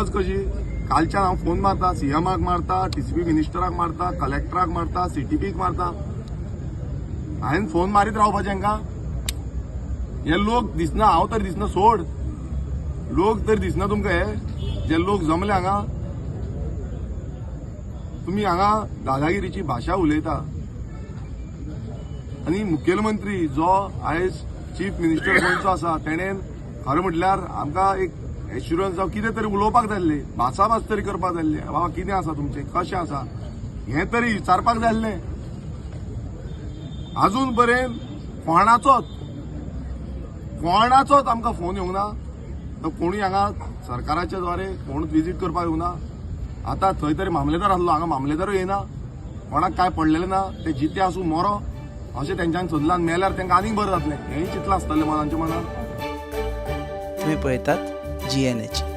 गरज कशी कालच्यान हांव फोन मारता सीएमाक मारता टीसीपी मिनिस्टराक मारता कलेक्टराक मारता सीटीपीक मारता हांवें फोन मारीत रावपाचें हांकां हे लोक दिसना हांव तर दिसना सोड लोक तर दिसना तुमकां हे जे लोक जमले हांगा तुमी हांगा दादागिरीची भाशा उलयता आनी मुखेलमंत्री जो आयज चीफ मिनिस्टर गोंयचो आसा तेणेन खरें म्हटल्यार आमकां एक एश्युरन्स जावं कितें तरी उलोवपाक जाय आसलें भासाभास तरी करपाक जाय आसलें बाबा कितें आसा तुमचें कशें आसा हें तरी विचारपाक जाय आसलें अजून पर्यंत कोणाचोच आमकां फोन येवंक ना तो कोणूय हांगा सरकाराच्या द्वारे कोण विजीट करपाक येवना आतां थंय तरी मामलेदार आसलो हांगा मामलेदारूय येना कोणाक काय पडलेलें ना ते जिते आसूं मरो अशें तेंच्यान सोदलां मेल्यार तांकां आनीक बरें जातलें हेंय चिंतलां आसतलें मनांच्या मनान तुम्ही पळयतात GNH.